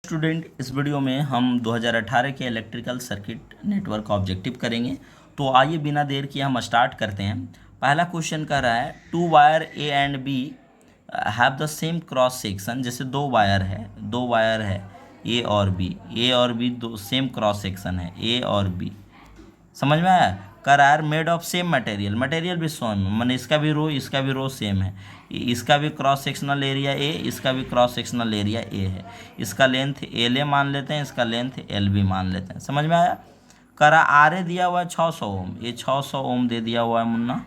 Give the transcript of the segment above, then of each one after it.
Student, इस video में हम 2018 के इलेक्ट्रिकल सर्किट नेटवर्क का ऑब्जेक्टिव करेंगे। तो आइए बिना देर किए हम स्टार्ट करते हैं। पहला क्वेश्चन कह रहा है two wire A and B have the same cross section. जैसे दो वायर है ए और बी दो सेम क्रॉस सेक्शन है ए और बी। समझ में आया? कर are made of same material भी सेम है, मैंने इसका भी रो सेम है। इसका भी क्रॉस सेक्शनल एरिया ए, इसका भी क्रॉस सेक्शनल एरिया ए है। इसका लेंथ एल ए मान लेते हैं, इसका लेंथ एल बी मान लेते हैं। समझ में आया? करा आर ए दिया हुआ है 600 ओम, ये 600 ओम दे दिया हुआ है मुन्ना,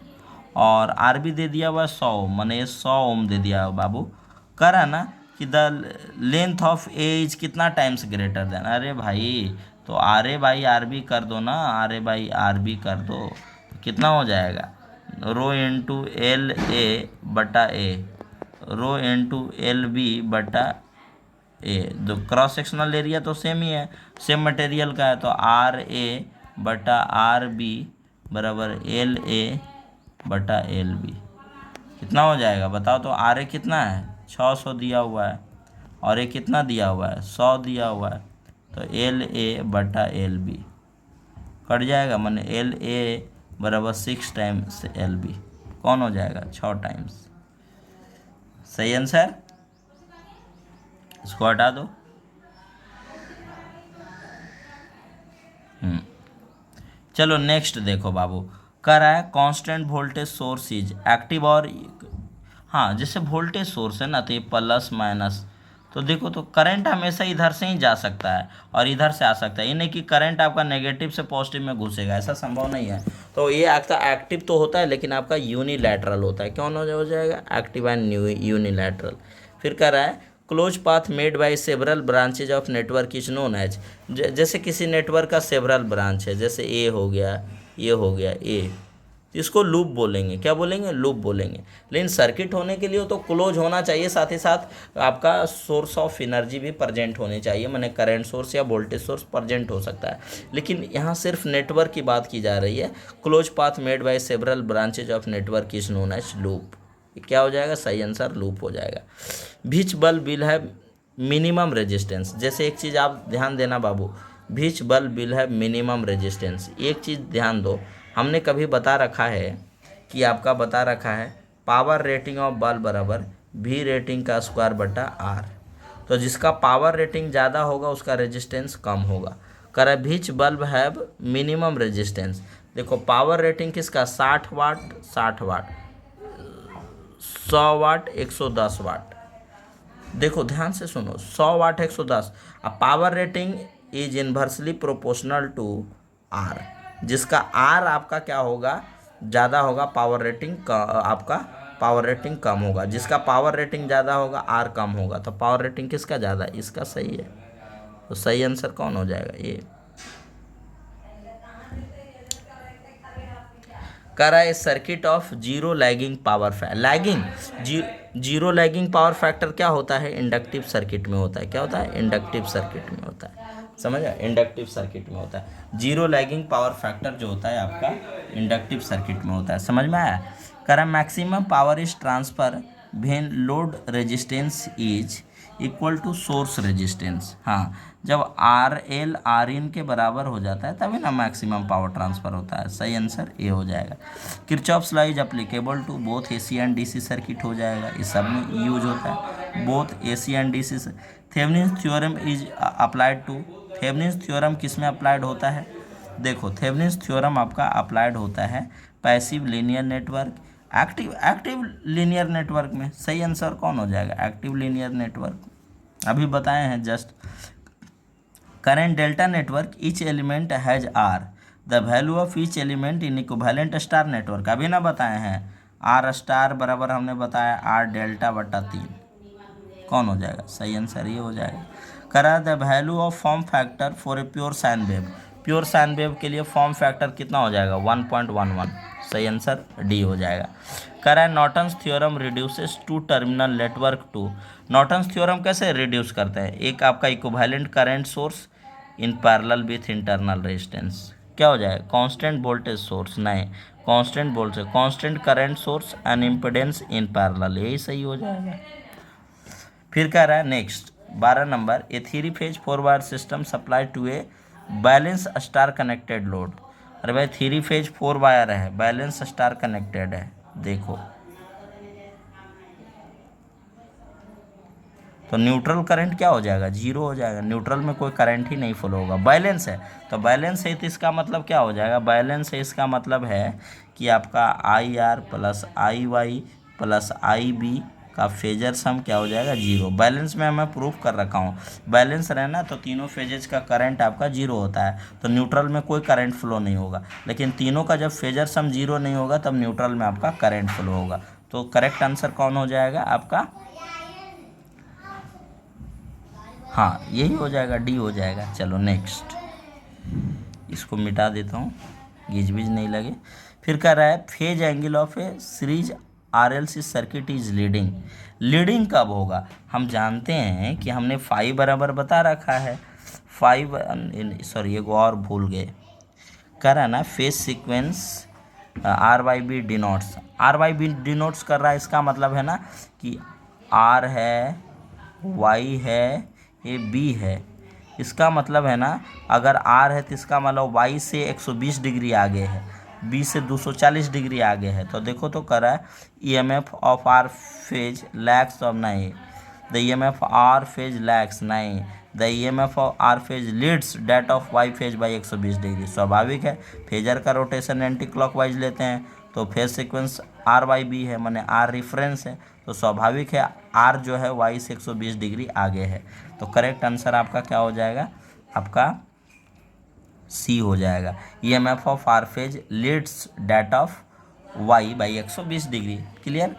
और आर बी दे दिया हुआ है 100 ओम, मैंने ये 100 ओम दे दिया है बाबू। करा ना कि the length of A is कितना टाइम्स ग्रेटर देन। अरे भाई तो R A by R B कर दो ना, R A by R B कर दो तो कितना हो जाएगा, रो इंटू एल ए बटा ए, रो इंटू एल बी बटा ए। जो क्रॉस सेक्शनल एरिया तो सेम ही है, सेम मटेरियल का है, तो आर ए बटा आर बी बराबर एल ए बटा एल बी। कितना हो जाएगा बताओ तो? आर ए कितना है 600 दिया हुआ है, और ए कितना दिया हुआ है 100 दिया हुआ है, तो एल ए बटा एल बी कट जाएगा, माने एल ए बराबर 6 टाइम्स एल बी। कौन हो जाएगा 6 टाइम्स। सही आंसर, इसको हटा दो। चलो नेक्स्ट देखो बाबू, कह रहा है constant voltage source is active और हाँ जैसे वोल्टेज सोर्स है ना तो ये प्लस माइनस, तो देखो तो करंट हमेशा इधर से ही जा सकता है और इधर से आ सकता है। ये नहीं कि करंट आपका नेगेटिव से पॉजिटिव में घुसेगा, ऐसा संभव नहीं है। तो ये आपका एक्टिव तो होता है लेकिन आपका यूनिलैटरल होता है। कौन हो जाएगा? Active and unilateral. फिर कह रहा है close path made by several branches of network is known as. जैसे किसी नेटवर्क का सेवरल ब्रांच है, जैसे ए हो गया, ये हो गया ए, इसको लूप बोलेंगे। क्या बोलेंगे? लूप बोलेंगे। लेकिन सर्किट होने के लिए तो क्लोज होना चाहिए, साथ ही साथ आपका सोर्स ऑफ एनर्जी भी प्रेजेंट होनी चाहिए, माने करंट सोर्स या वोल्टेज सोर्स प्रेजेंट हो सकता है। लेकिन यहाँ सिर्फ नेटवर्क की बात की जा रही है। Close path made by several branches of network is known as loop. क्या हो जाएगा? सही आंसर लूप हो जाएगा। Which bulb will have minimum resistance. जैसे एक चीज़ आप ध्यान देना बाबू, which bulb will have minimum resistance. एक चीज़ ध्यान दो, हमने कभी बता रखा है कि आपका बता रखा है पावर रेटिंग ऑफ बल्ब बराबर वी रेटिंग का स्क्वायर बटा आर। तो जिसका पावर रेटिंग ज़्यादा होगा उसका रेजिस्टेंस कम होगा। कर विच बल्ब हैव मिनिमम रेजिस्टेंस। देखो पावर रेटिंग किसका 60 वाट 60 वाट 100 वाट 110 वाट। देखो ध्यान से सुनो, 100 वाट 110, अब power rating is inversely proportional to R. जिसका आर आपका क्या होगा, ज़्यादा होगा, पावर रेटिंग का आपका पावर रेटिंग कम होगा। जिसका पावर रेटिंग ज़्यादा होगा आर कम होगा, तो पावर रेटिंग किसका ज़्यादा है? इसका सही है। तो सही आंसर कौन हो जाएगा? ये करा है circuit of zero lagging power factor. Lagging zero lagging power factor क्या होता है? इंडक्टिव सर्किट में होता है। क्या होता है? इंडक्टिव सर्किट में होता है। समझ आया? इंडक्टिव सर्किट में होता है। जीरो लैगिंग पावर फैक्टर जो होता है आपका इंडक्टिव सर्किट में होता है। समझ में आया? करा maximum power is transfer when load resistance is equal to source resistance. हाँ, जब आर एल आर इन के बराबर हो जाता है तभी ना मैक्सिमम पावर ट्रांसफ़र होता है। सही आंसर ए हो जाएगा। Kirchhoff's law is applicable to both AC and DC circuit हो जाएगा, इस सब में यूज होता है both AC and DC. Thevenin's theorem is applied to. Thevenin's theorem किस में अप्लाइड होता है? देखो थेवेनिन्स थ्योरम आपका अप्लाइड होता है passive linear network, active linear network में। सही आंसर कौन हो जाएगा? एक्टिव लीनियर नेटवर्क अभी बताए हैं just. Current delta network each element has R, the value of each element in equivalent star network अभी ना बताए हैं। आर स्टार बराबर हमने बताया आर डेल्टा बटा 3। कौन हो जाएगा? सही आंसर ये हो जाएगा। करा the value of form factor for a pure sine wave. Pure sine wave के लिए फॉर्म फैक्टर कितना हो जाएगा? 1.11। सही आंसर डी हो जाएगा। करा Norton's theorem reduces to terminal network to. Norton's theorem कैसे रिड्यूस करते हैं? एक आपका equivalent current source in parallel with internal resistance. क्या हो जाएगा? कांस्टेंट वोल्टेज सोर्स, नहीं constant voltage, constant current source and impedance in parallel, यही सही हो जाएगा। फिर कह रहा है next, 12 number, a three phase 4 wire system supply to a balance star connected load. अरे भाई थ्री फेज 4 वायर है, बैलेंस स्टार कनेक्टेड है, देखो तो न्यूट्रल करंट क्या हो जाएगा, जीरो हो जाएगा। न्यूट्रल में कोई करंट ही नहीं फ्लो होगा। बैलेंस है तो बैलेंस है तो इसका मतलब क्या हो जाएगा, बैलेंस है इसका मतलब है कि आपका I R plus I Y plus I B का फेजर सम क्या हो जाएगा, जीरो। बैलेंस में मैं प्रूफ कर रखा हूँ, बैलेंस रहना तो तीनों फेजेज का करंट आपका जीरो होता है, तो न्यूट्रल में कोई करंट फ्लो नहीं होगा। लेकिन तीनों का जब फेजर सम जीरो नहीं होगा तब न्यूट्रल में आपका करंट फ्लो होगा। तो करेक्ट आंसर कौन हो जाएगा आपका, हाँ यही हो जाएगा, डी हो जाएगा। चलो नेक्स्ट, इसको मिटा देता हूँ, गिजबिज नहीं लगे। फिर कह रहा है phase angle of A series RLC circuit is leading. Leading कब होगा, हम जानते हैं कि हमने फाइव बराबर बता रखा है, फाइव सॉरी एगो और भूल गए, कह रहा है ना phase sequence R Y B denotes, R Y B denotes कर रहा है, इसका मतलब है ना कि आर है, वाई है, ये बी है। इसका मतलब है ना अगर आर है तो इसका मतलब वाई से 120 डिग्री आगे है, बी से 240 डिग्री आगे है। तो देखो तो कर रहा है EMF of R phase lags of नहीं, the EMF R phase lags नहीं, the EMF of R phase leads that of Y phase by 120 degree. स्वाभाविक है, फेजर का रोटेशन एंटी क्लॉकवाइज लेते हैं तो phase sequence R Y B है, माने आर रेफरेंस है, तो स्वाभाविक है आर जो है वाई से 120 डिग्री आगे है। तो करेक्ट आंसर आपका क्या हो जाएगा, आपका सी हो जाएगा। EMF of R phase leads that of Y by 120 degree. Clear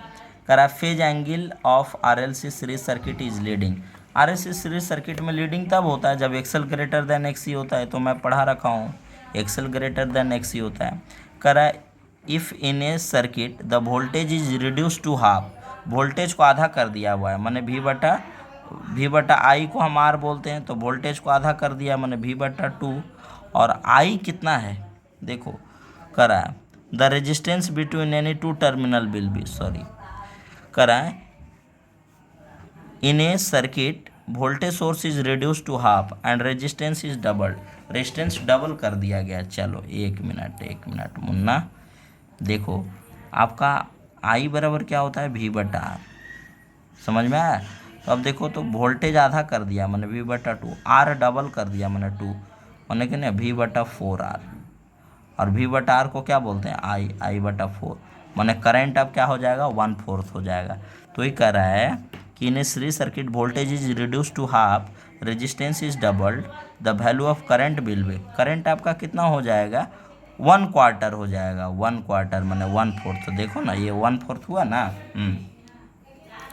करा। Phase angle of RLC series circuit is leading. RLC series circuit में लीडिंग तब होता है जब एक्सएल ग्रेटर देन एक्सी होता है, तो मैं पढ़ा रखा हूँ एक्सएल ग्रेटर देन एक्सी होता है। करा if in a circuit the voltage is reduce to half, voltage को आधा कर दिया हुआ है, मैंने वी बटा आई को हम आर बोलते हैं, तो वोल्टेज को आधा कर दिया मैंने वी बटा टू, और आई कितना है देखो करा है the resistance between any two terminal will be sorry करा है in a circuit voltage source is reduce to half and resistance is doubled, resistance double कर दिया गया। चलो एक मिनट मुन्ना, देखो आपका आई बराबर क्या होता है, वी बटा आर, समझ में आया। तो अब देखो तो वोल्टेज आधा कर दिया मैंने वी बटा टू, आर डबल कर दिया मैंने टू, मैंने कि नहीं वी बटा फोर आर, और वी बटा आर को क्या बोलते हैं आई बटा फोर, मैंने करंट अब क्या हो जाएगा 1/4 हो जाएगा। तो ये कह रहा है कि in a series circuit voltage is reduce to half, resistance is doubled, the value of current will be, current आपका कितना हो जाएगा 1/4 हो जाएगा, 1/4 मैंने 1/4, तो देखो ना ये 1/4 हुआ ना।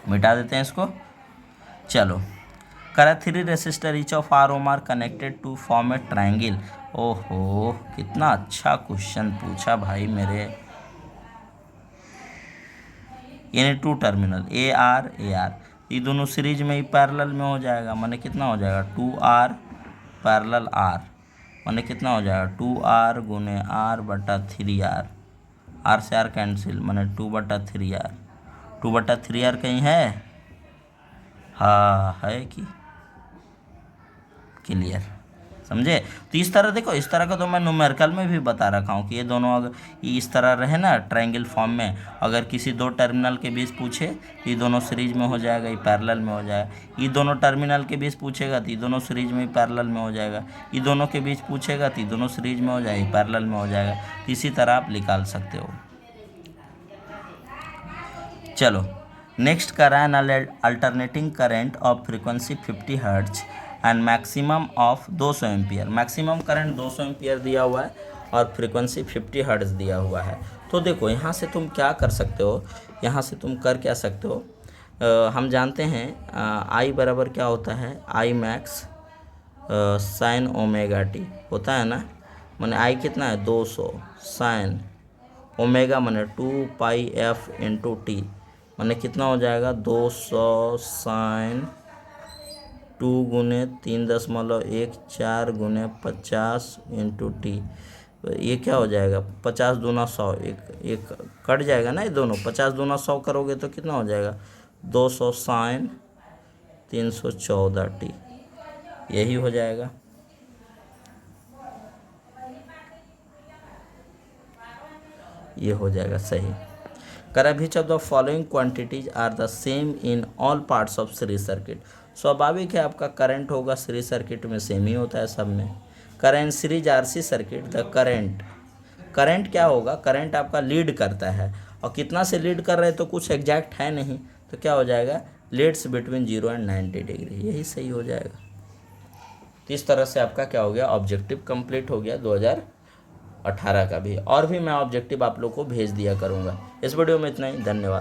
मिटा देते हैं इसको। चलो करा three resistor each of R ohm are connected to form a triangle. ओहो कितना अच्छा क्वेश्चन पूछा भाई मेरे, यानी टू टर्मिनल ए आर ये दोनों सीरीज में ही पैरेलल में हो जाएगा, माने कितना हो जाएगा 2R पैरेलल R, माने कितना हो जाएगा 2R गुने R बटा 3R, R से R कैंसिल, माने 2/3R, 2/3R कहीं है, हाँ है कि क्लियर, समझे। तो इस तरह देखो, इस तरह का तो मैं न्यूमेरिकल में भी बता रखा हूँ कि ये दोनों अगर ये इस तरह रहे ना ट्रायंगल फॉर्म में, अगर किसी दो टर्मिनल के बीच पूछे तो ये दोनों सीरीज में हो जाएगा, ये पैरेलल में हो जाएगा। ये दोनों टर्मिनल के बीच पूछेगा तो ये दोनों सीरीज में पैरेलल में हो जाएगा, ये दोनों के बीच पूछेगा तो ये दोनों सीरीज में हो जाएगा, पैरेलल में हो जाएगा। तो इसी तरह आप निकाल सकते हो। चलो नेक्स्ट कर रहा है alternating current of frequency 50 hertz and maximum of 200 ampere. Maximum current 200 ampere दिया हुआ है और फ्रीक्वेंसी 50 हर्ट्ज दिया हुआ है। तो देखो यहाँ से तुम क्या कर सकते हो, यहाँ से तुम कर क्या सकते हो, हम जानते हैं आई बराबर क्या होता है, I max sine omega T होता है ना, मैंने आई कितना है 200 साइन ओमेगा मैंने 2πf इंटू टी, मैंने कितना हो जाएगा 200 साइन 2 गुने 3.14 गुने 50 इंटू टी, ये क्या हो जाएगा 50 दूना 100, एक कट जाएगा ना ये दोनों, 50 दूना 100 करोगे तो कितना हो जाएगा 200 साइन 314t, यही हो जाएगा। ये हो जाएगा सही। करें which of the following quantities are the same in all parts of series circuit. स्वाभाविक है आपका करंट होगा सीरीज सर्किट में सेम ही होता है सब में। Current series RC circuit the current क्या होगा, करंट आपका लीड करता है, और कितना से लीड कर रहे हैं तो कुछ एग्जैक्ट है नहीं, तो क्या हो जाएगा, लीड्स बिटवीन 0 एंड 90 डिग्री, यही सही हो जाएगा। तो इस तरह से आपका क्या हो गया, ऑब्जेक्टिव कंप्लीट हो गया 2018 का भी। और भी मैं ऑब्जेक्टिव आप लोग को भेज दिया करूँगा। इस वीडियो में इतना ही, धन्यवाद।